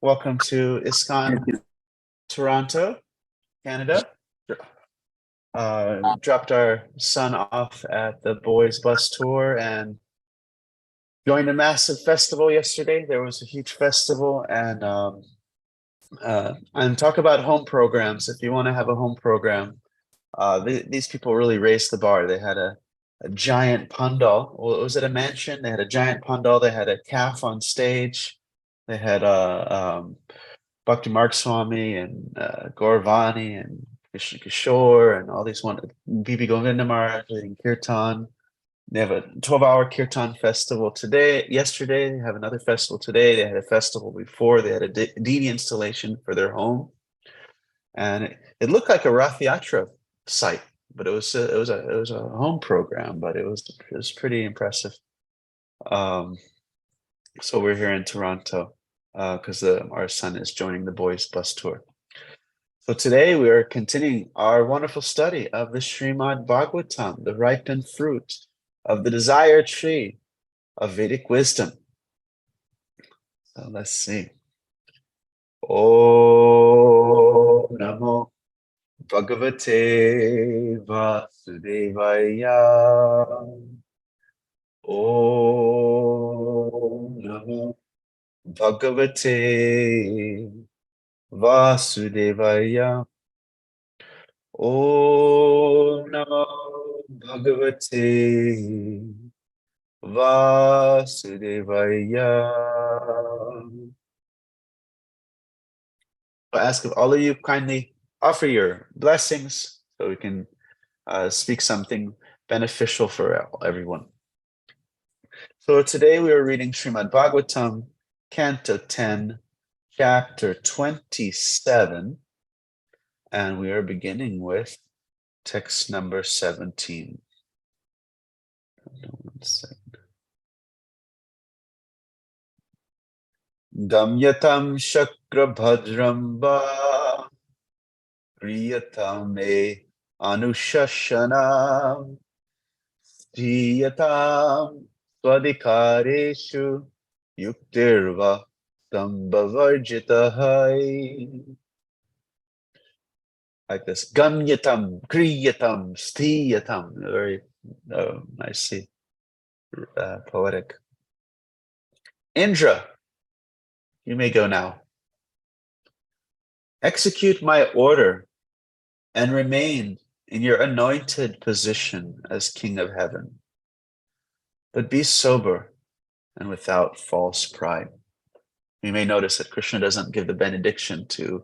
Welcome to ISKCON Toronto, Canada. Dropped our son off at the boys' bus tour and joined a massive festival yesterday. There was a huge festival, and talk about home programs. If you want to have a home program, these people really raised the bar. They had a giant pandal. Well, was it a mansion? They had a giant pandal. They had a calf on stage. They had Bhakti Mark Swami and Gauravani and Krishna Kishore and all these one Bibi Govinda Maharaj leading kirtan. They have a 12-hour kirtan festival yesterday. They have another festival today. They had a festival before. They had a dini installation for their home, and it looked like a Rath Yatra site, but it was a home program, but it was pretty impressive. So we're here in Toronto because our son is joining the boys' bus tour. So today we are continuing our wonderful study of the Srimad Bhagavatam, the ripened fruit of the desire tree of Vedic wisdom. So let's see. Om Namo Bhagavate Vasudevaya. Om Namo Bhagavate Vasudevaya. Om Namo Bhagavate Vasudevaya. I'll ask if all of you kindly offer your blessings so we can speak something beneficial for everyone. So today we are reading Srimad Bhagavatam, Canto 10, Chapter 27, and we are beginning with text number 17. One second. Gamyatam Shakra Bhadram Va Priyatam Me Anushashanam Dhiyatam Swadikareshu Yuktirva Sambhavarjitahai. Like this. Gamyatam, Kriyatam, Stiyatam. Very nicely poetic. Indra, you may go now. Execute my order and remain in your anointed position as King of Heaven. But be sober and without false pride. You may notice that Krishna doesn't give the benediction to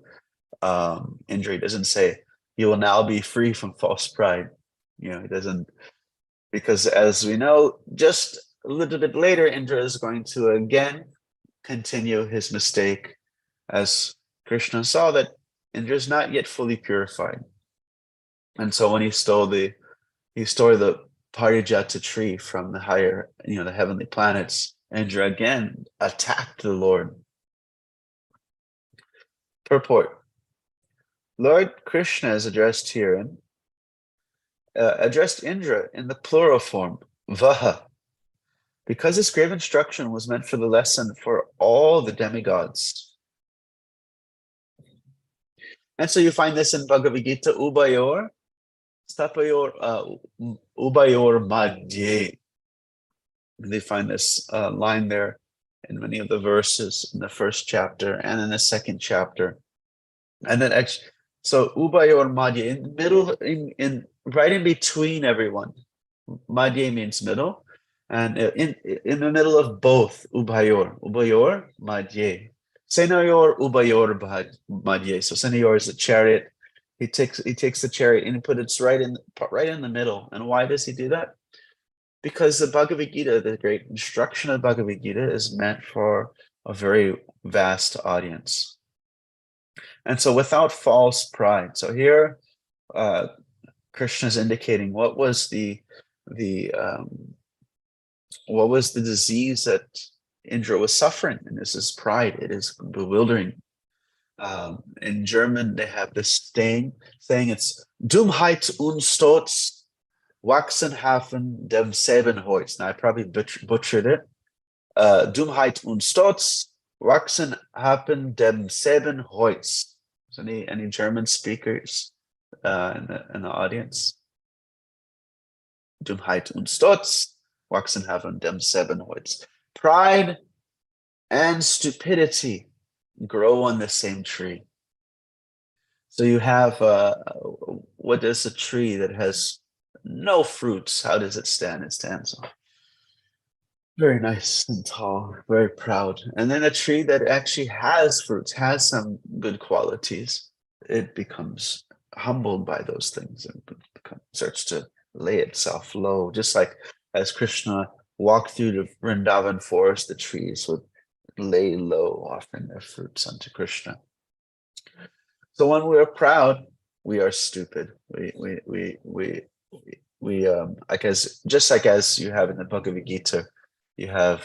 Indra. He doesn't say, you will now be free from false pride. He doesn't, because as we know, just a little bit later, Indra is going to again continue his mistake, as Krishna saw that Indra is not yet fully purified. And so when he stole the Parijata tree from the higher, the heavenly planets, Indra again attacked the Lord. Purport. Lord Krishna is addressed here addressed Indra in the plural form, Vaha, because this grave instruction was meant for the lesson for all the demigods. And so you find this in Bhagavad Gita, Ubayor, Stapayor, Ubayor Madhye. They find this line there in many of the verses in the first chapter and in the second chapter. And then actually, so Ubayor Madhye, in the middle, right in between everyone. Madhye means middle. And in the middle of both, Ubayor Madhye. Senayor Ubayor Madhye. So Senayor is the chariot. He takes the chariot and he puts it right in the middle. And why does he do that? Because the Bhagavad Gita, the great instruction of Bhagavad Gita, is meant for a very vast audience. And so without false pride. So here, Krishna is indicating what was the disease that Indra was suffering, and this is pride. It is bewildering. In German, they have this saying it's Dummheit und Stolz wachsen Hafen dem selben Holz. Now I probably butchered it. Dummheit und Stolz Wachsen haben dem selben Holz. So any German speakers in the audience? Dummheit und Stolz wachsen haben dem selben Holz. Pride and stupidity grow on the same tree. So you have, what is a tree that has no fruits? How does it stand? It stands very nice and tall, very proud. And then a tree that actually has fruits, has some good qualities, it becomes humbled by those things and starts to lay itself low. Just like as Krishna walked through the Vrindavan forest, the trees would lay low, offering their fruits unto Krishna. So when we are proud, we are stupid. Like just like as you have in the Bhagavad Gita, you have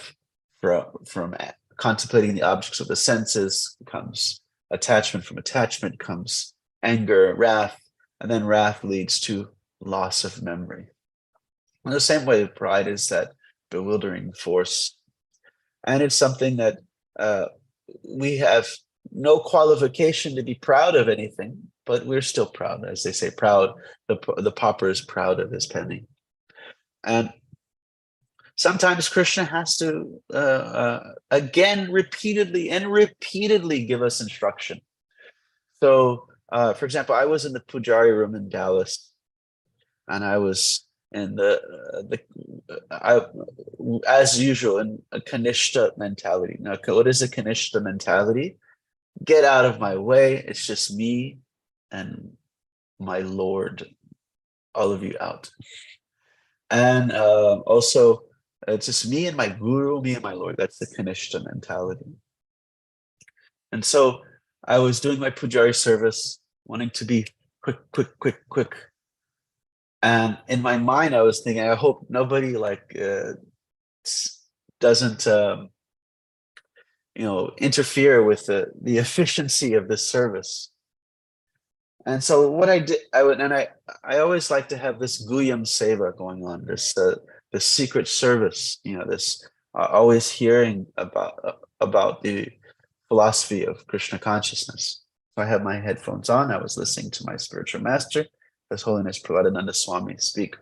from contemplating the objects of the senses comes attachment, from attachment comes anger, wrath, and then wrath leads to loss of memory. In the same way, pride is that bewildering force, and it's something that we have no qualification to be proud of anything, but we're still proud. As they say, proud, the pauper is proud of his penny. And sometimes Krishna has to, again, repeatedly give us instruction. So, for example, I was in the Pujari room in Dallas, and I was in as usual, in a Kanishta mentality. Now, what is a Kanishta mentality? Get out of my way. It's just me and my Lord, all of you out. And also, it's just me and my Guru, me and my Lord. That's the Kanishta mentality. And so I was doing my Pujari service, wanting to be quick. And in my mind, I was thinking, I hope nobody doesn't interfere with the efficiency of this service. And so what I did, I always like to have this Guyam Seva going on, this the secret service, this always hearing about the philosophy of Krishna consciousness. So I had my headphones on. I was listening to my spiritual master, His Holiness Prahladananda Swami, speak.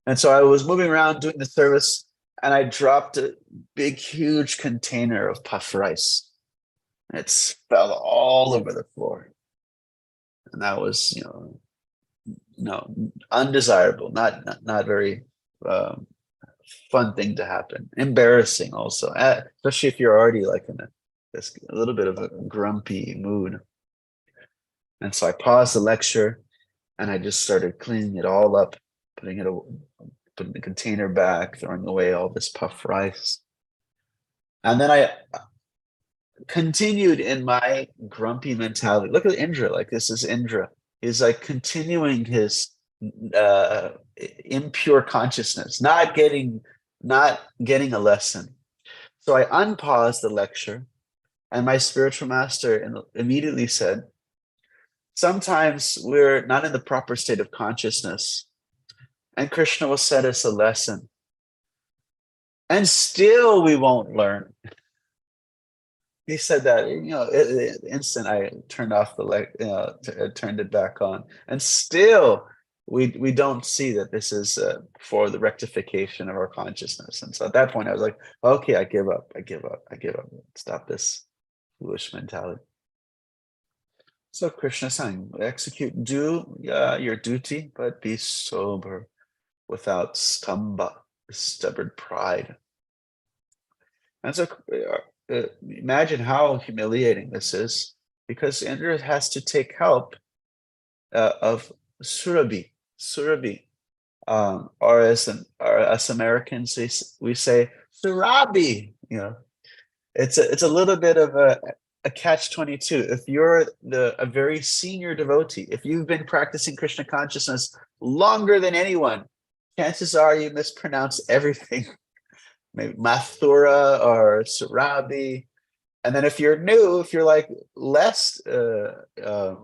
And so I was moving around doing the service, and I dropped a big, huge container of puff rice. It fell all over the floor. And that was, undesirable, not very fun thing to happen. Embarrassing also, especially if you're already like in a little bit of a grumpy mood. And so I paused the lecture, and I just started cleaning it all up, putting the container back, throwing away all this puff rice. And then I continued in my grumpy mentality. Look at Indra, like this is Indra. He's like continuing his impure consciousness, not getting a lesson. So I unpaused the lecture, and my spiritual master immediately said, sometimes we're not in the proper state of consciousness, and Krishna will set us a lesson, and still we won't learn. He said that, the instant I turned off turned it back on, and still we don't see that this is for the rectification of our consciousness. And so at that point I was like, okay, I give up. Stop this foolish mentality. So Krishna saying, do your duty, but be sober, without stubborn pride. And so imagine how humiliating this is, because Indra has to take help of Surabhi, or as Americans we say Surabi. It's a little bit of a catch-22. If you're a very senior devotee, if you've been practicing Krishna consciousness longer than anyone, chances are you mispronounce everything. Maybe Mathura or Surabi. And then if you're new, if you're like less, got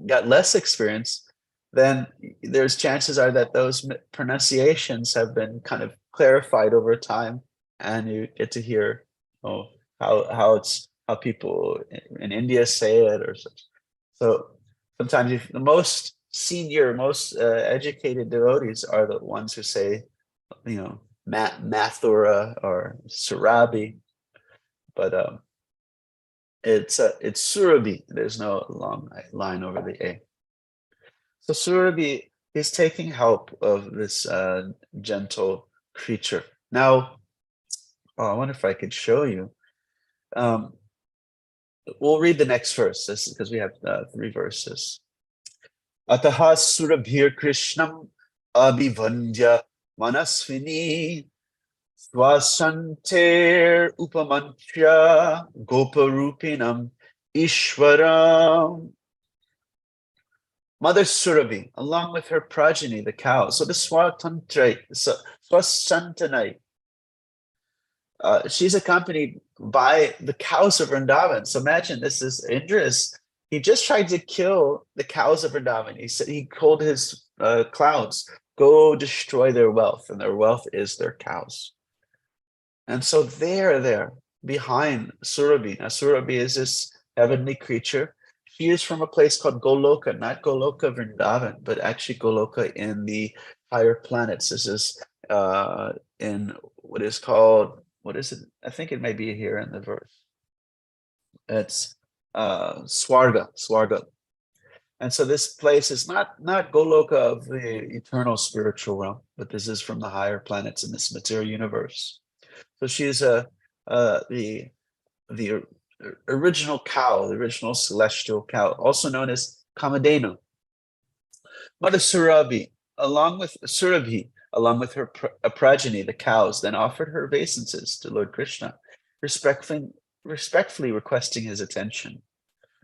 less experience, then there's chances are that those pronunciations have been kind of clarified over time, and you get to hear know how people in India say it or such. So sometimes the most senior, most educated devotees are the ones who say, Mathura or Surabi, but it's Surabhi. There's no long line over the A. So Surabhi is taking help of this gentle creature. Now, I wonder if I could show you. We'll read the next verse, because we have 3 verses. Ataha Surabhir Krishnam Abhivandya Manasvini Swasanter Upamanchya Goparupinam Ishvaram. Mother Surabhi, along with her progeny, the cows. So the Swasantanai, she's accompanied by the cows of Vrindavan. So imagine, this is Indra's. He just tried to kill the cows of Vrindavan. He said, he told his clouds, go destroy their wealth, and their wealth is their cows. And so they're there behind Surabhi. Now Surabhi is this heavenly creature. She is from a place called Goloka, not Goloka Vrindavan, but actually Goloka in the higher planets. This is in what is called, what is it? I think it may be here in the verse. It's Swarga. And so this place is not Goloka of the eternal spiritual realm, but this is from the higher planets in this material universe. So she is the original cow, the original celestial cow, also known as Kamadenu. Mother Surabhi, along with her progeny, the cows, then offered her obeisances to Lord Krishna, respectfully requesting his attention.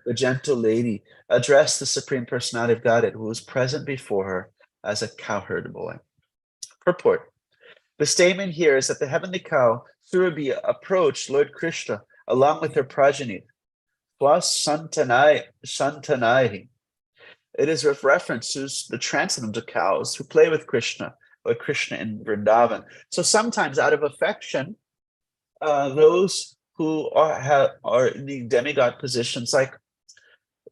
The gentle lady addressed the Supreme Personality of Godhead, who was present before her as a cowherd boy. Purport. The statement here is that the heavenly cow, Surabhi, approached Lord Krishna along with her progeny, Santanahi. It is a reference to the transcendental cows who play with Krishna, Lord Krishna in Vrindavan. So sometimes out of affection, those who are in the demigod positions, like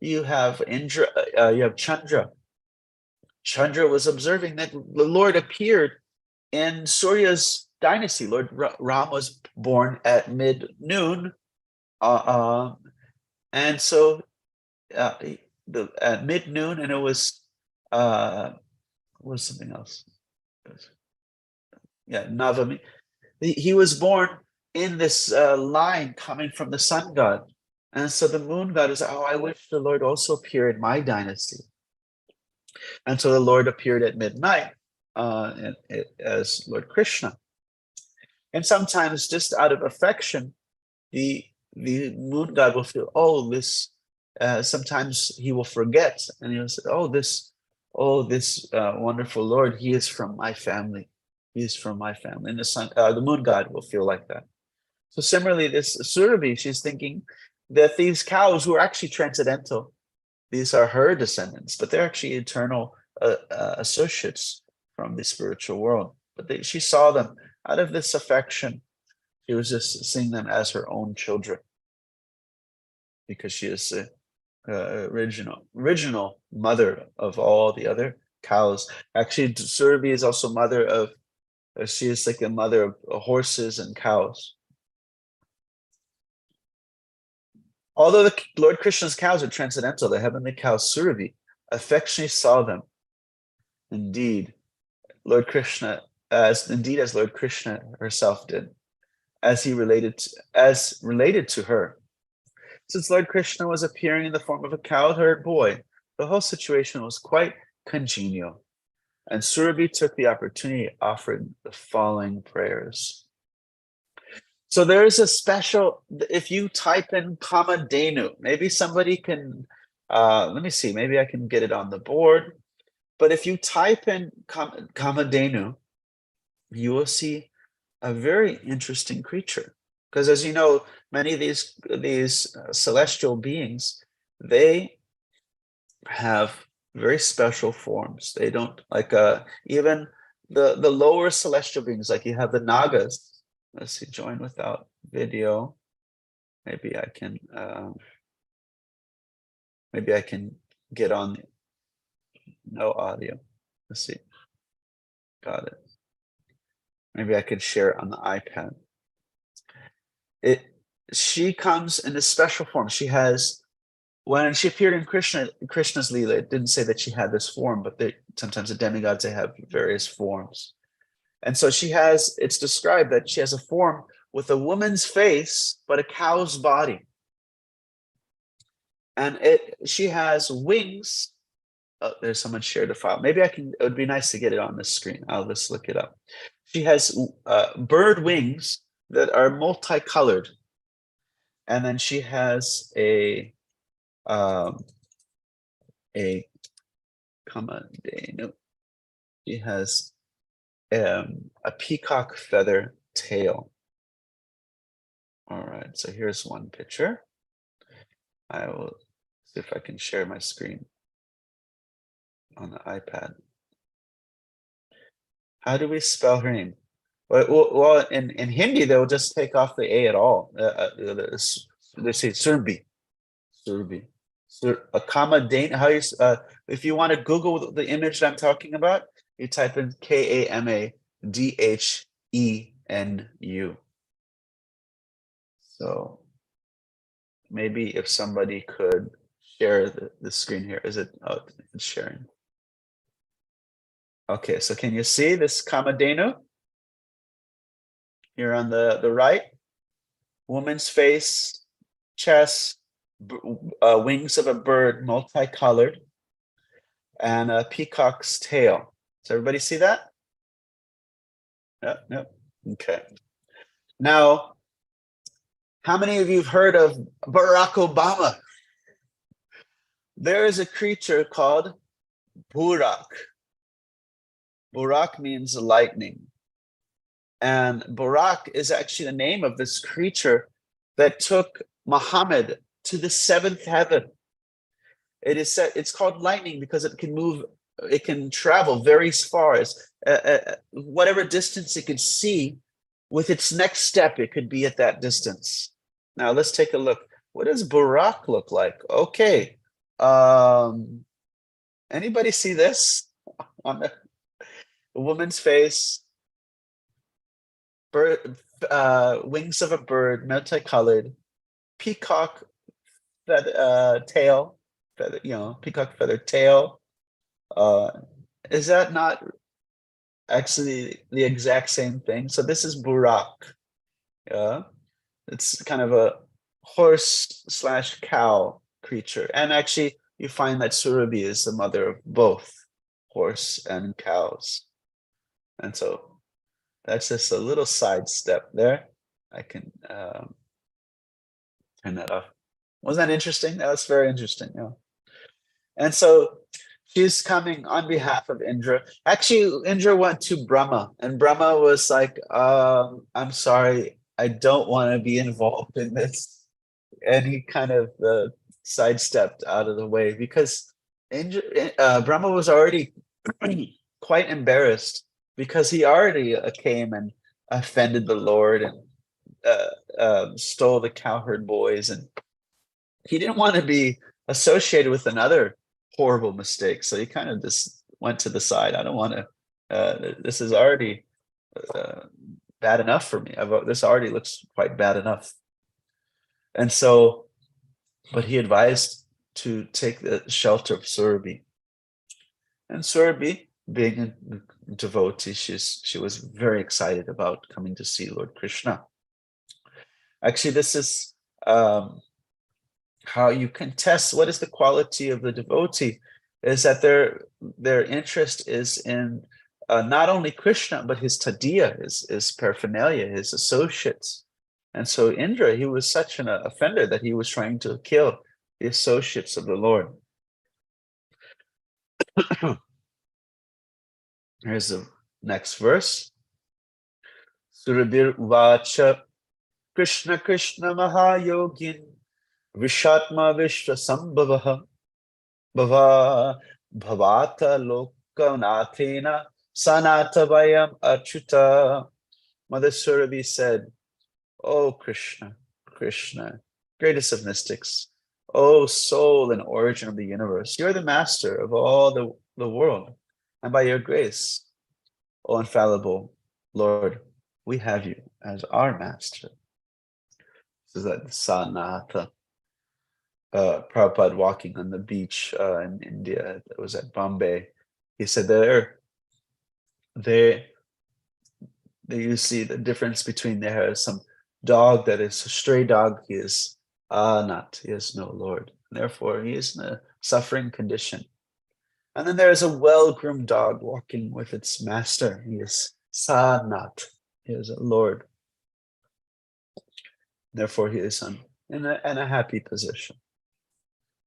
you have Indra, you have Chandra. Chandra was observing that the Lord appeared in Surya's dynasty. Lord Ram was born at mid-noon, and so at mid-noon, and it was something else. Navami. He was born in this line coming from the sun god, and so the moon god was, I wish the Lord also appear in my dynasty. And so the Lord appeared at midnight as Lord Krishna. And sometimes, just out of affection, the moon god will feel, this. Sometimes he will forget, and he'll say, this wonderful Lord, he is from my family. He is from my family. And the moon god will feel like that. So similarly, this Surabhi, she's thinking that these cows, who are actually transcendental, these are her descendants, but they're actually eternal associates from the spiritual world. But she saw them out of this affection. She was just seeing them as her own children, because she is the original mother of all the other cows. Actually, Surabhi is also mother of, she is like a mother of horses and cows. Although the Lord Krishna's cows are transcendental, the heavenly cow Surabhi affectionately saw them. Indeed, Lord Krishna, as Lord Krishna herself did, as related to her. Since Lord Krishna was appearing in the form of a cowherd boy, the whole situation was quite congenial, and Surabhi took the opportunity offering the following prayers. So there is a special, if you type in Kamadenu, maybe somebody can, let me see, maybe I can get it on the board. But if you type in Kamadenu, you will see a very interesting creature. Because as you know, many of these celestial beings, they have very special forms. They don't, like even the lower celestial beings, like you have the Nagas. Let's see, join without video. Maybe I can get on no audio. Let's see. Got it. Maybe I could share it on the iPad. She comes in a special form. She has, when she appeared in Krishna's Leela, it didn't say that she had this form, but sometimes the demigods, they have various forms. And so it's described that she has a form with a woman's face, but a cow's body. And she has wings. Oh, there's someone shared a file. Maybe it would be nice to get it on the screen. I'll just look it up. She has bird wings that are multicolored. And then she has a kamadenu. She has a peacock feather tail. All right, so here's one picture. I will see if I can share my screen on the iPad. How do we spell her name? Well, in Hindi, they'll just take off the A at all. They say Surbi. A Kamadenu. If you want to Google the image that I'm talking about, you type in Kamadhenu. So maybe if somebody could share the screen here. Is it? Oh, it's sharing. Okay, so can you see this Kamadhenu? Here on the right, woman's face, chest, wings of a bird, multicolored, and a peacock's tail. Does everybody see that? Yep. Okay. Now, how many of you have heard of Barack Obama? There is a creature called Burak. Burak means lightning. And Burak is actually the name of this creature that took Muhammad to the seventh heaven. It is said it's called lightning because it can move, it can travel very far, as whatever distance it could see. With its next step, it could be at that distance. Now let's take a look. What does Burak look like? Okay. Anybody see this on the woman's face? Bird, wings of a bird, multicolored, peacock tail, peacock feather tail. Is that not actually the exact same thing? So this is Burak. Yeah, it's kind of a horse/cow creature, and actually you find that Surabhi is the mother of both horse and cows, and so that's just a little sidestep there. I can turn that off. Wasn't that interesting? That was very interesting. Yeah. And so she's coming on behalf of Indra. Actually, Indra went to Brahma, and Brahma was like, I'm sorry, I don't want to be involved in this. And he kind of sidestepped out of the way because Brahma was already quite embarrassed because he already came and offended the Lord and stole the cowherd boys, and he didn't want to be associated with another horrible mistake. So he kind of just went to the side. I don't want to. This is already bad enough for me. This already looks quite bad enough. And so, but he advised to take the shelter of Surabhi. And Surabhi, being a devotee, she was very excited about coming to see Lord Krishna. Actually, this is how you can test what is the quality of the devotee, is that their interest is in not only Krishna, but his tadiya, his paraphernalia, his associates. And so Indra, he was such an offender that he was trying to kill the associates of the Lord. Here's the next verse. Surabir Uvacha Krishna Krishna Mahayogin Vishatma Vishwa Sambhavaha Bhava Bhavata Lokanathena Sanata Vayam Achyuta. Mother Surabhi said, Oh Krishna, Krishna, greatest of mystics, oh soul and origin of the universe, you're the master of all the world. And by your grace, oh infallible Lord, we have you as our master. This is that Sanatha. Prabhupada walking on the beach in India. It was at Bombay. He said they you see the difference between there is some dog that is a stray dog. He is not. He is no Lord. Therefore, he is in a suffering condition. And then there is a well-groomed dog walking with its master. He is Sanat. He is a Lord. Therefore, he is in a happy position.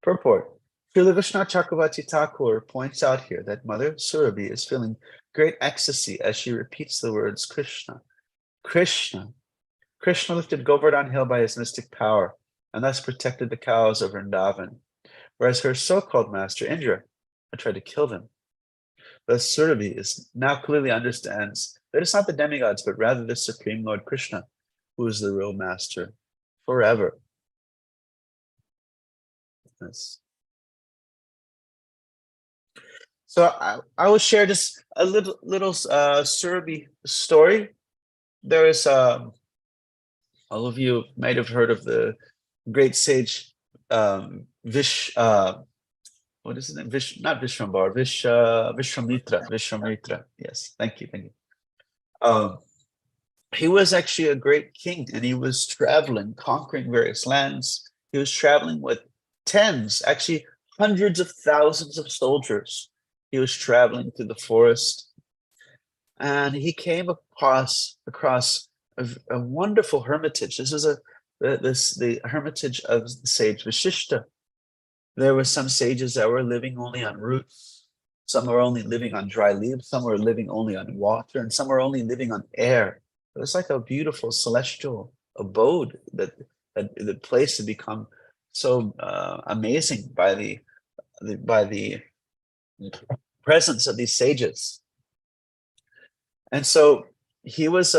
Purport. Srila Vishnu Chakravarti Thakur points out here that Mother Surabhi is feeling great ecstasy as she repeats the words Krishna. Krishna. Krishna lifted Govardhan hill by his mystic power and thus protected the cows of Vrindavan, whereas her so-called master Indra had tried to kill them. Thus Surabhi now clearly understands that it's not the demigods, but rather the Supreme Lord Krishna who is the real master forever. Yes. So I will share just a little Surabhi story. There is all of you might have heard of the great sage what is it? Not Vishwambar, Vishwamitra. Yes, thank you. He was actually a great king, and he was traveling, conquering various lands. He was traveling with tens, actually hundreds of thousands of soldiers. He was traveling through the forest, and he came across a wonderful hermitage. This is the hermitage of the sage Vashishta. There were some sages that were living only on roots. Some were only living on dry leaves. Some were living only on water, and some were only living on air. It was like a beautiful celestial abode that the place had become so amazing by the presence of these sages. And so he was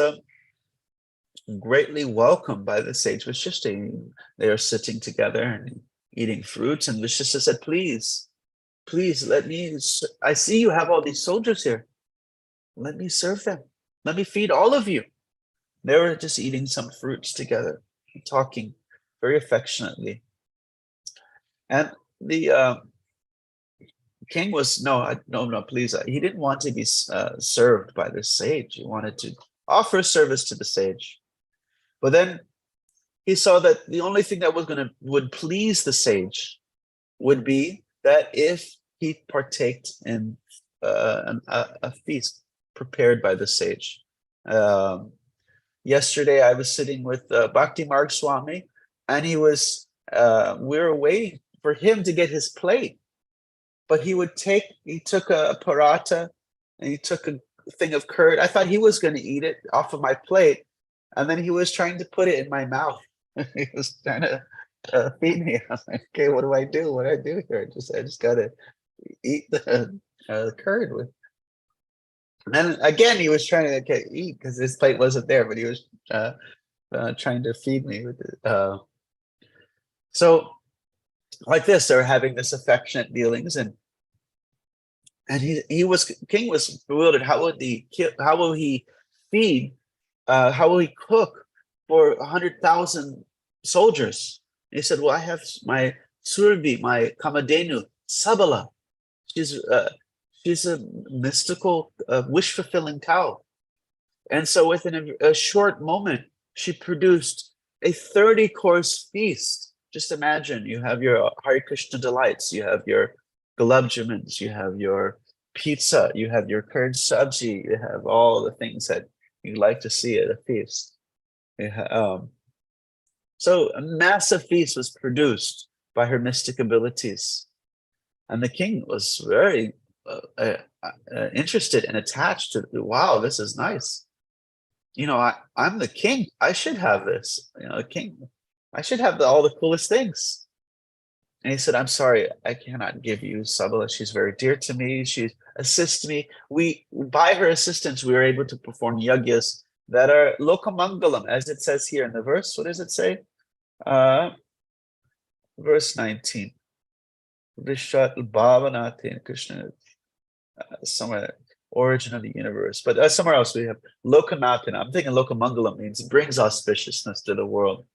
greatly welcomed by the sage Vashishta. They are sitting together and eating fruits, and Vashishta said, please let me, I see you have all these soldiers here. Let me serve them. Let me feed all of you. They were just eating some fruits together, talking very affectionately. And the king was, no, please. He didn't want to be served by the sage. He wanted to offer service to the sage. But then he saw that the only thing that would please the sage would be that if he partaked in a feast prepared by the sage. Yesterday, I was sitting with Bhakti Marg Swami, and we were waiting for him to get his plate. But he took a paratha, and he took a thing of curd. I thought he was going to eat it off of my plate, and then he was trying to put it in my mouth. He was trying to feed me. I was like, okay, what do I do? What do I do here? I just got to eat the curd with. And then again, he was trying to eat because his plate wasn't there, but he was trying to feed me with it. So like this, they're having this affectionate dealings, and king was bewildered. How will he feed? How will he cook for 100,000 soldiers? And he said, well, I have my Surabhi, my Kamadenu, Sabala. She's a mystical, wish-fulfilling cow. And so within a short moment, she produced a 30-course feast. Just imagine, you have your Hare Krishna delights, you have your gulab jamans, you have your pizza, you have your curd sabji, you have all the things that you like to see at a feast. So a massive feast was produced by her mystic abilities. And the king was very interested and attached to, wow, this is nice. I'm the king. I should have this. King, I should have all the coolest things. And he said, I'm sorry, I cannot give you Sabala. She's very dear to me. She assists me. By her assistance, we were able to perform yagyas that are lokamangalam, as it says here in the verse. What does it say? Verse 19. Vishat Bhavanati Krishna, somewhere, origin of the universe. But somewhere else we have Lokanathana. I'm thinking Lokamangalam means brings auspiciousness to the world.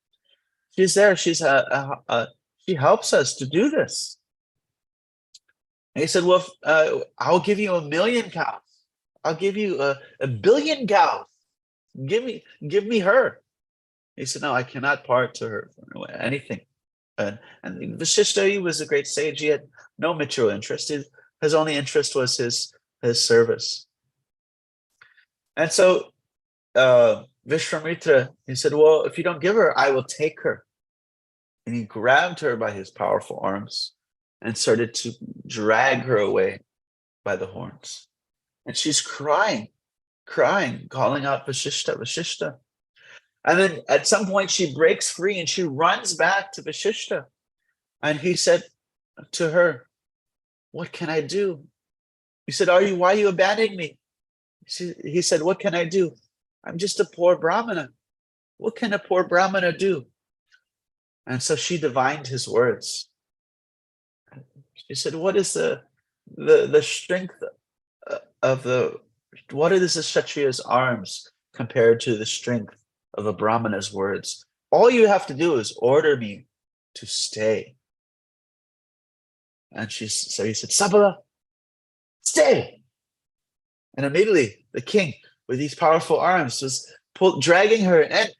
She's there. She helps us to do this. And he said, well, I'll give you 1,000,000 cows. I'll give you a billion cows. Give me her. He said, no, I cannot part to her for anything. And Vasishtha, he was a great sage. He had no material interest. His only interest was his service. And so Vishwamitra, he said, well, if you don't give her, I will take her. And he grabbed her by his powerful arms and started to drag her away by the horns. And she's crying, calling out Vasishtha, Vasishtha. And then at some point she breaks free and she runs back to Vasishtha. And he said to her, what can I do? He said, why are you abandoning me? He said, what can I do? I'm just a poor Brahmana. What can a poor Brahmana do? And so she divined his words. She said, what is the strength of what is the Kshatriya's arms compared to the strength of a Brahmana's words? All you have to do is order me to stay. And so he said, Sabala, stay. And immediately the king, with these powerful arms, was dragging her, and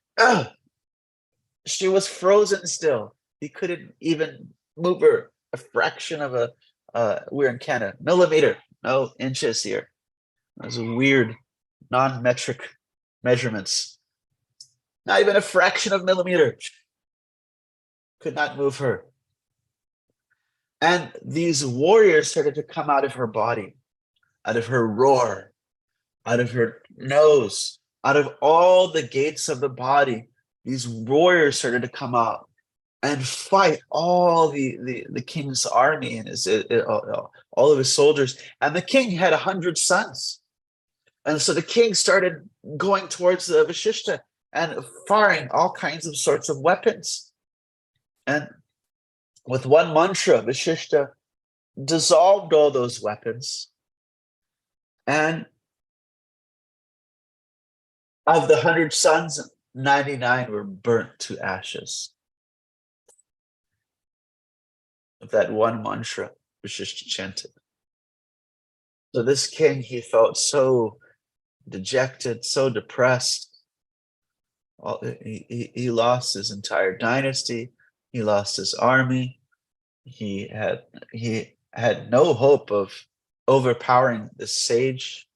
she was frozen still. He couldn't even move her a fraction of we're in Canada, millimeter, no inches here. Those are weird non-metric measurements. Not even a fraction of millimeter. Could not move her. And these warriors started to come out of her body, out of her roar, out of her nose, out of all the gates of the body. These warriors started to come out and fight all the king's army and all of his soldiers. And the king had 100 sons. And so the king started going towards the Vasishtha and firing all kinds of sorts of weapons. And with one mantra, Vasishtha dissolved all those weapons. And of the 100 sons, 99 were burnt to ashes. With that one mantra, Vasishtha chanted. So this king, he felt so dejected, so depressed. He lost his entire dynasty. He lost his army. He had no hope of overpowering the sage.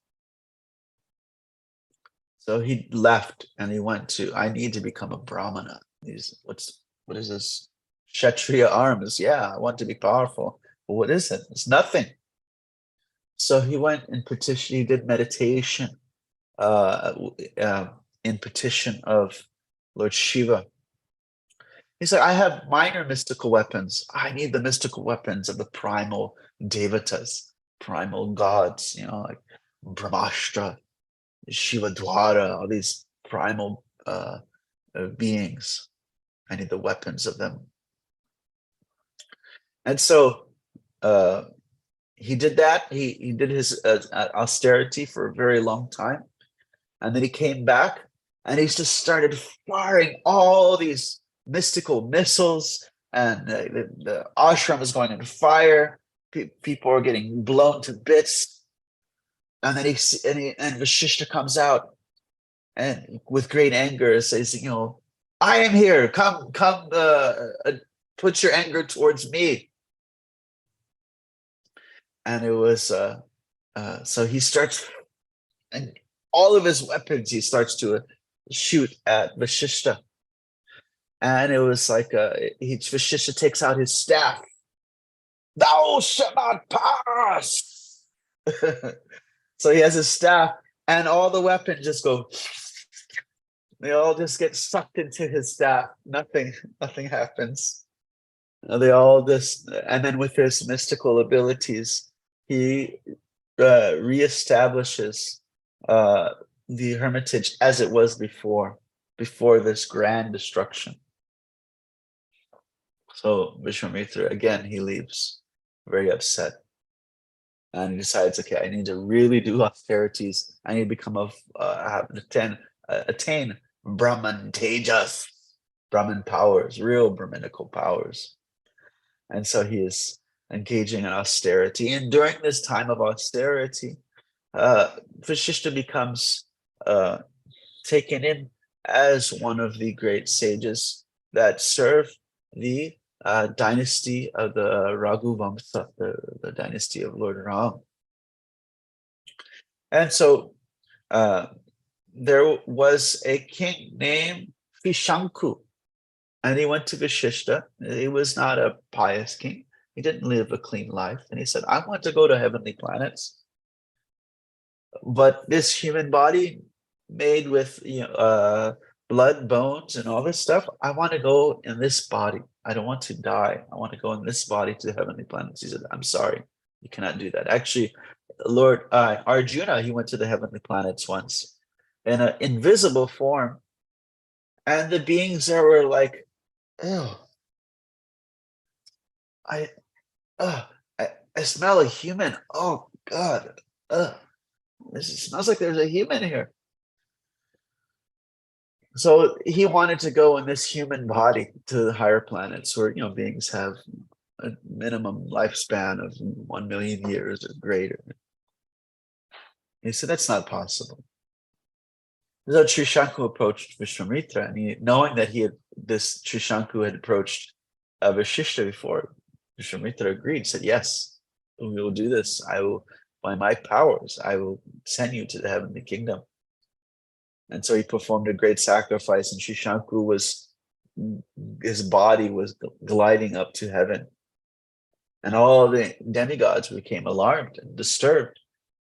So he left and he went to, I need to become a Brahmana. What is this? Kshatriya arms. Yeah, I want to be powerful. But what is it? It's nothing. So he went and petitioned, he did meditation in petition of Lord Shiva. He said, I have minor mystical weapons. I need the mystical weapons of the primal devatas, primal gods, like Brahmastra, Shiva Dwara, all these primal beings. I need the weapons of them. And so he did that. He did his austerity for a very long time. And then he came back and he just started firing all these mystical missiles, and the ashram is going on fire. People are getting blown to bits. And then Vasishtha comes out and with great anger says, I am here. Come, put your anger towards me. And it was so he starts, and all of his weapons he starts to shoot at Vasishtha. And it was like Vasishtha takes out his staff. Thou shalt not pass. So he has his staff, and all the weapons just go. They all just get sucked into his staff. Nothing happens. They all just, and then with his mystical abilities, he reestablishes the hermitage as it was before this grand destruction. So Vishwamitra, again, he leaves very upset. And he decides, okay, I need to really do austerities. I need to become attain Brahman Tejas, Brahman powers, real Brahminical powers. And so he is engaging in austerity. And during this time of austerity, Vashishta becomes taken in as one of the great sages that serve the dynasty of the Raghu Vamsa, the dynasty of Lord Ram. And so there was a king named Vishanku, and he went to Vashishta. He was not a pious king. He didn't live a clean life. And he said, I want to go to heavenly planets. But this human body made with blood, bones, and all this stuff, I want to go in this body. I don't want to die. I want to go in this body to heavenly planets. He said, I'm sorry, you cannot do that. Actually, Lord Arjuna, he went to the heavenly planets once in an invisible form. And the beings there were like, oh, I smell a human. Oh, God. This smells like there's a human here. So he wanted to go in this human body to the higher planets where, beings have a minimum lifespan of 1 million years or greater. He said, that's not possible. So Trishanku approached Vishwamitra, and knowing that Trishanku had approached Vashishta before, Vishwamitra agreed, said, yes, we will do this. I will, by my powers, I will send you to the heavenly kingdom. And so he performed a great sacrifice, and Trishanku his body was gliding up to heaven. And all the demigods became alarmed and disturbed,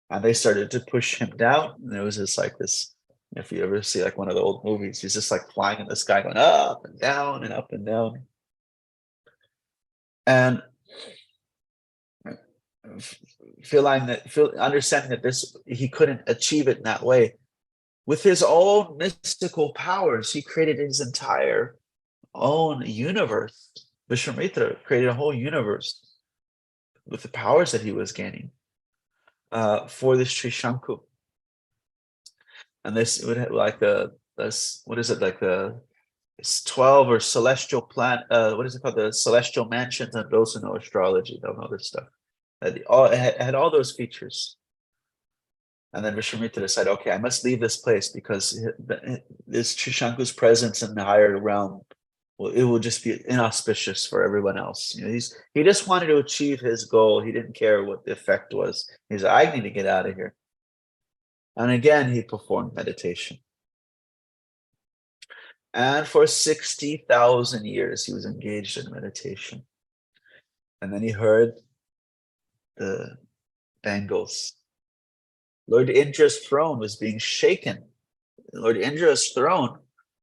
and they started to push him down. And there was just like this, if you ever see like one of the old movies, he's just like flying in the sky, going up and down and up and down. And understanding that he couldn't achieve it in that way. With his own mystical powers, he created his entire own universe. Vishwamitra created a whole universe with the powers that he was gaining for this Trishanku. And this would have like what is it, like the 12 or celestial what is it called? The celestial mansions. And those who know astrology, they'll know this stuff. It had all those features. And then Vishwamitra decided, okay, I must leave this place because this Trishanku's presence in the higher realm, it will just be inauspicious for everyone else. He just wanted to achieve his goal. He didn't care what the effect was. He said, I need to get out of here. And again, he performed meditation. And for 60,000 years, he was engaged in meditation. And then he heard the bangles. Lord Indra's throne was being shaken. Lord Indra's throne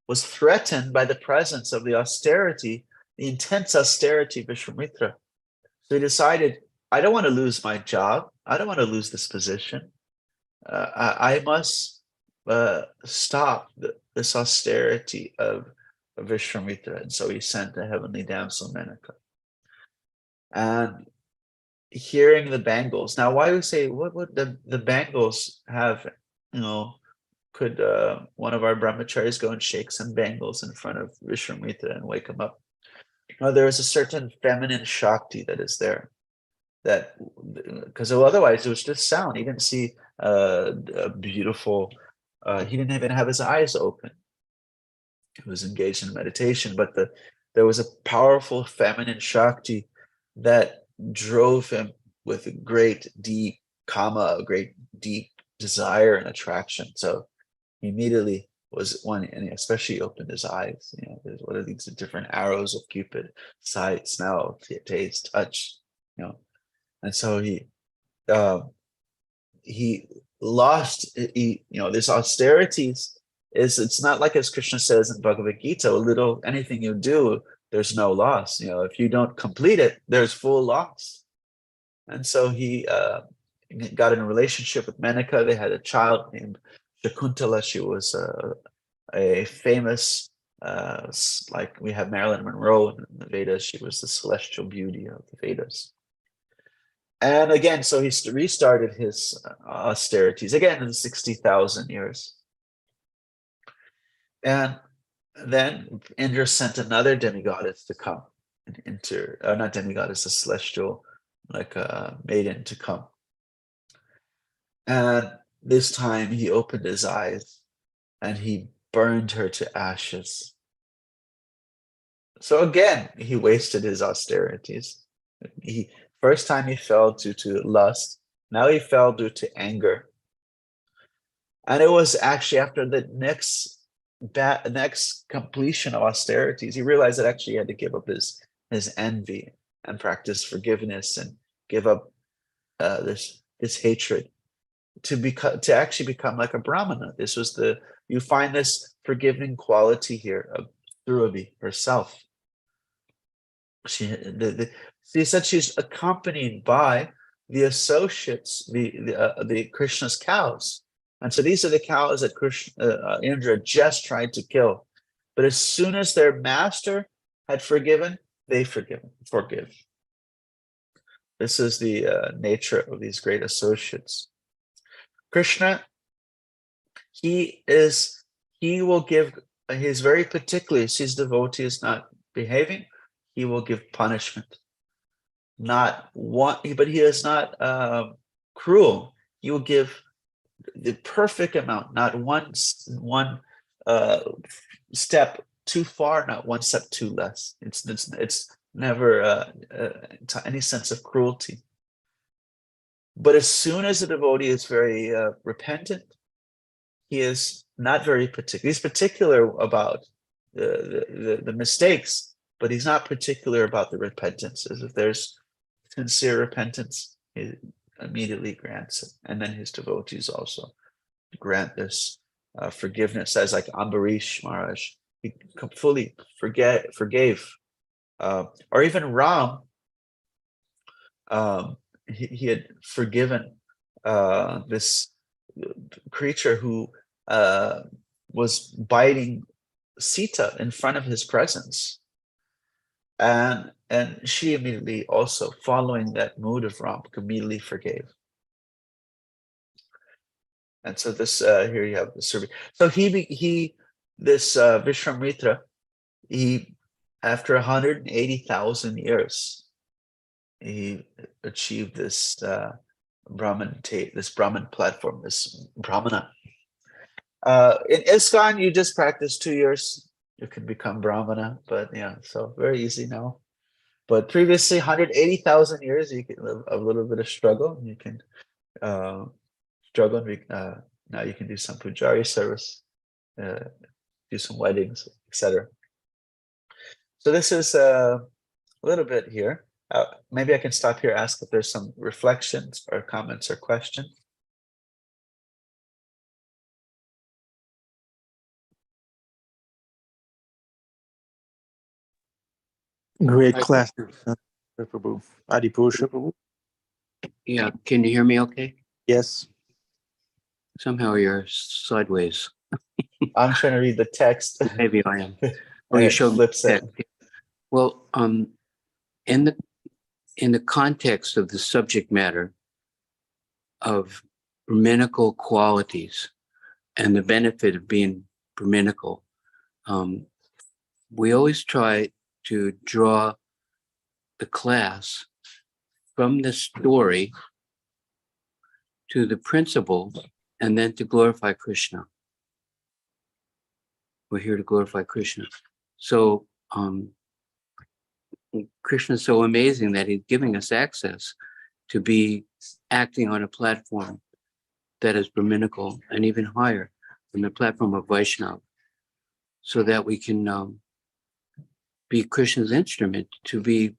was threatened by the presence of the intense austerity of Vishwamitra. So he decided, I don't want to lose my job. I don't want to lose this position. I must stop this austerity of Vishwamitra. And so he sent the heavenly damsel Menaka. And hearing the bangles. Now, why we say, what would the bangles have, could one of our brahmacharis go and shake some bangles in front of Vishwamitra and wake him up? No, there is a certain feminine Shakti that is there. That, because otherwise it was just sound. He didn't see a beautiful, he didn't even have his eyes open. He was engaged in meditation, but there was a powerful feminine Shakti that drove him with a great deep kama, a great deep desire and attraction. So he immediately was one, and especially opened his eyes. There's what are these different arrows of Cupid: sight, smell, taste, touch. And so he lost. This austerities it's not like, as Krishna says in Bhagavad Gita, anything you do, there's no loss. If you don't complete it, there's full loss. And so he got in a relationship with Menaka. They had a child named Shakuntala, she was a famous, like we have Marilyn Monroe in the Vedas, she was the celestial beauty of the Vedas. And again, so he restarted his austerities, again in 60,000 years. And then Indra sent another demigoddess to come, not demigoddess, a celestial, like a maiden to come. And this time he opened his eyes and he burned her to ashes. So again, he wasted his austerities. First time he fell due to lust. Now he fell due to anger. And it was actually after the next completion of austerities, he realized that actually he had to give up his envy and practice forgiveness and give up this hatred to actually become like a Brahmana. This was you find this forgiving quality here of Dhruvi herself. She said she's accompanied by the associates, the Krishna's cows. And so these are the cows that Indra just tried to kill. But as soon as their master had forgiven, they forgive. This is the nature of these great associates. Krishna, he will give, he's very particular. If his devotee is not behaving, he will give punishment. Not one, but he is not cruel. He will give the perfect amount, not one step too far, not one step too less. It's never any sense of cruelty. But as soon as the devotee is very repentant, he is not very particular. He's particular about the mistakes, but he's not particular about the repentance. As if there's sincere repentance, he immediately grants it. And then his devotees also grant this forgiveness, as like Ambarish Maharaj, he fully forgave. Or even Ram, he had forgiven this creature who was biting Sita in front of his presence. And she immediately also, following that mood of Ram, immediately forgave. And so this here you have the survey. So this Vishwamitra, he after 180,000 years, he achieved this Brahman platform, this Brahmana. In ISKCON, you just practice 2 years, you can become Brahmana, but yeah, so very easy now. But previously, 180,000 years, you can live a little bit of struggle. You can struggle, and now you can do some pujari service, do some weddings, etc. So this is a little bit here. Maybe I can stop here, ask if there's some reflections or comments or questions. Great class, Prabhu. Adipusha, Prabhu. Yeah, can you hear me okay? Yes. Somehow you're sideways. I'm trying to read the text. Maybe I am. Oh, you showed me the text. Well, in the context of the subject matter of Brahminical qualities and the benefit of being Brahminical, we always try to draw the class from the story to the principle and then to glorify Krishna. We're here to glorify Krishna. So Krishna is so amazing that he's giving us access to be acting on a platform that is Brahminical and even higher than the platform of Vaishnava, so that we can be Krishna's instrument to be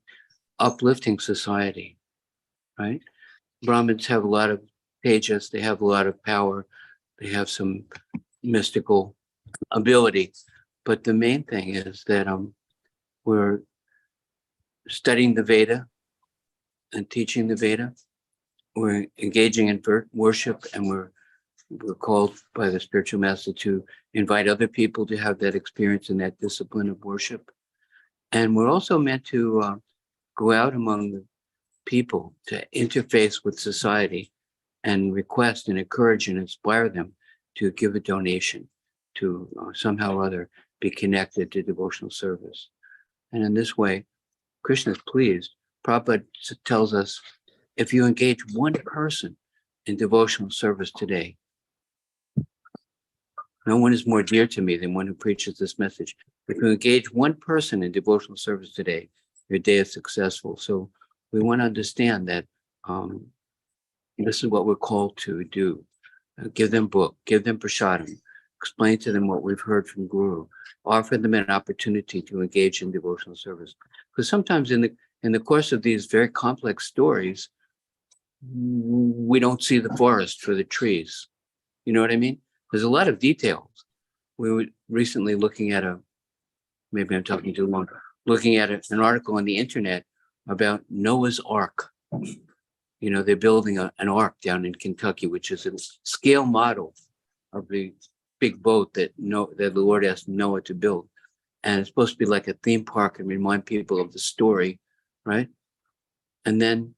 uplifting society, right? Brahmins have a lot of tejas, they have a lot of power, they have some mystical ability, but the main thing is that we're studying the Veda and teaching the Veda, we're engaging in worship, and we're we're called by the spiritual master to invite other people to have that experience and that discipline of worship. And we're also meant to go out among the people to interface with society and request and encourage and inspire them to give a donation to somehow or other be connected to devotional service. And in this way, Krishna is pleased. Prabhupada tells us, if you engage one person in devotional service today, no one is more dear to me than one who preaches this message. If you engage one person in devotional service today, your day is successful. So we want to understand that this is what we're called to do. Give them book, give them prasadam, explain to them what we've heard from Guru, offer them an opportunity to engage in devotional service. Because sometimes in the course of these very complex stories, we don't see the forest for the trees. You know what I mean? There's a lot of details. We were recently looking at maybe I'm talking too long, looking at an article on the internet about Noah's Ark. You know, they're building an ark down in Kentucky, which is a scale model of the big boat that the Lord asked Noah to build. And it's supposed to be like a theme park and remind people of the story, right? And then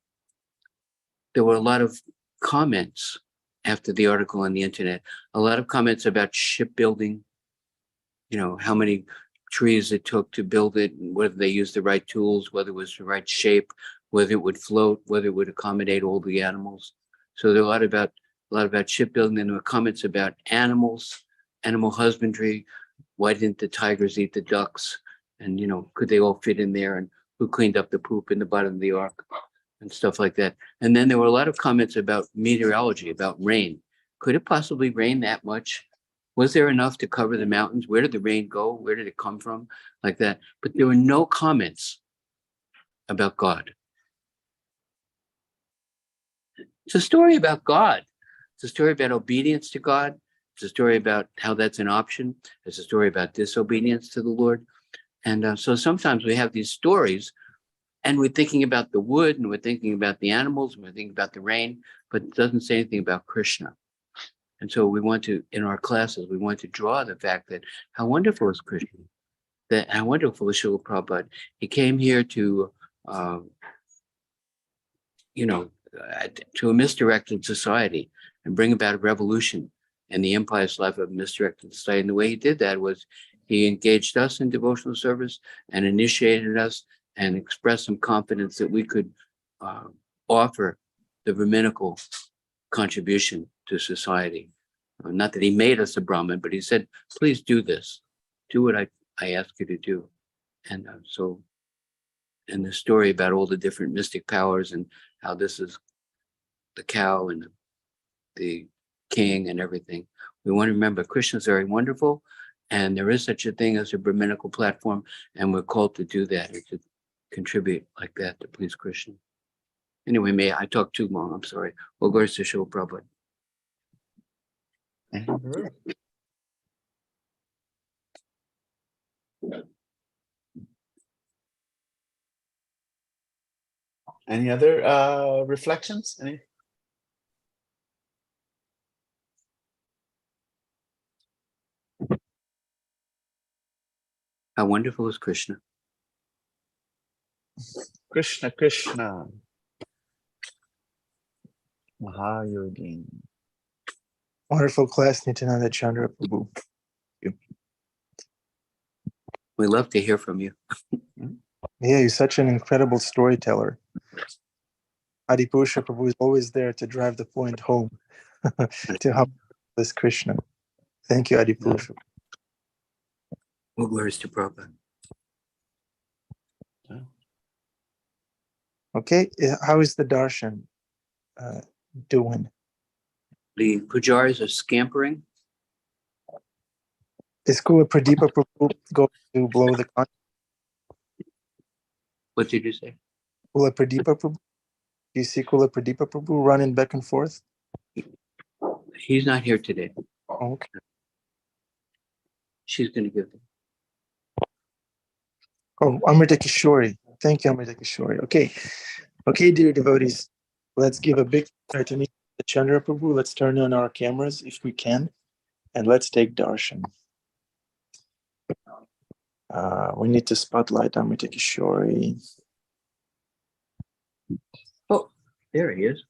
there were a lot of comments after the article on the internet, a lot of comments about shipbuilding, you know, how many trees it took to build it, and whether they used the right tools, whether it was the right shape, whether it would float, whether it would accommodate all the animals. So there were a lot about shipbuilding, and there were comments about animals, animal husbandry. Why didn't the tigers eat the ducks? And, you know, could they all fit in there? And who cleaned up the poop in the bottom of the ark? And stuff like that. And then there were a lot of comments about meteorology, about rain. Could it possibly rain that much? Was there enough to cover the mountains? Where did the rain go? Where did it come from? Like that. But there were no comments about God. It's a story about God. It's a story about obedience to God. It's a story about how that's an option. It's a story about disobedience to the Lord. And so sometimes we have these stories, and we're thinking about the wood, and we're thinking about the animals, and we're thinking about the rain, but it doesn't say anything about Krishna. And so we want to, in our classes, we want to draw the fact that how wonderful is Krishna, that how wonderful is Srila Prabhupada. He came here to, to a misdirected society and bring about a revolution in the impious life of a misdirected society. And the way he did that was he engaged us in devotional service and initiated us and express some confidence that we could offer the Brahminical contribution to society. Not that he made us a Brahmin, but he said, please do this. Do what I ask you to do. And and the story about all the different mystic powers and how this is the cow and the king and everything. We want to remember Krishna is very wonderful, and there is such a thing as a Brahminical platform, and we're called to do that, or to contribute like that to please Krishna. Anyway, I talked too long. I'm sorry. We'll go to Srila Prabhupada. Any other reflections? Any? How wonderful is Krishna? Krishna, Krishna. Mahayogi. Wonderful class, Nityananda Chandra Prabhu. We love to hear from you. Yeah, you're such an incredible storyteller. Adipusha Prabhu is always there to drive the point home to help this Krishna. Thank you, Adipusha. What words to Prabhupada? Okay, how is the darshan doing? The pujaris are scampering. Is Kula Pradeepa Prabhu going to blow the conch? What did you say? Kula Pradeepa Prabhu? Do you see Kula Pradeepa Prabhu running back and forth? He's not here today. Okay. She's going to give them. Oh, Amrita Kishori. Thank you, Amrita Kishori. Okay, dear devotees, let's give a big prayer to Chandra Prabhu, let's turn on our cameras if we can, and let's take darshan. We need to spotlight Amrita Kishori. Oh, there he is.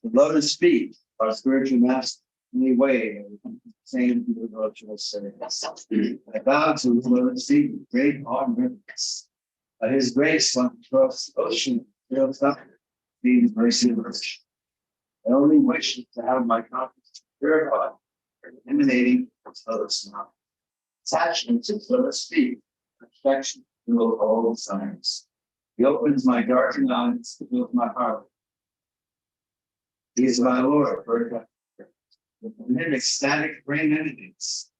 Love to speak, our spiritual master, any way, same devotional service. I vow to love to speak with great reverence. By His grace, like across the ocean, fills up, being mercy and mercy. I only wish to have my conscience purified, emanating from others' mouth. Attachment to so to speak, affection to all signs. He opens my darkened eyes to fill my heart. He is my Lord, for him ecstatic brain entities.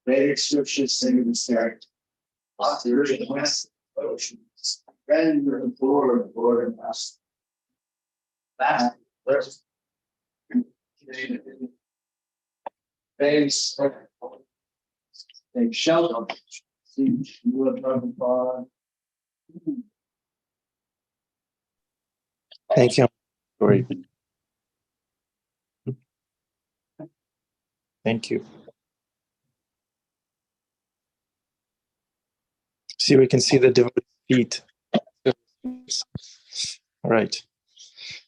Vedic scriptures sing in this character. Spiritual west oceans. Friend and Lord and Master. Last verse. Face. Take shelter. See, you are driving far. Thank you. Sorry. Thank you. See, we can see the devotees' feet. All right.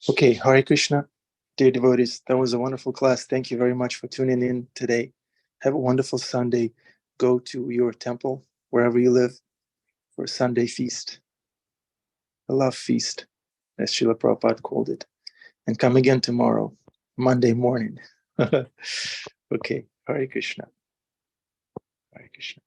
Okay, Hare Krishna, dear devotees, that was a wonderful class. Thank you very much for tuning in today. Have a wonderful Sunday. go to your temple, wherever you live, for a Sunday feast, a love feast, as Srila Prabhupada called it, and come again tomorrow, Monday morning. Okay, Hare Krishna. Hare Krishna.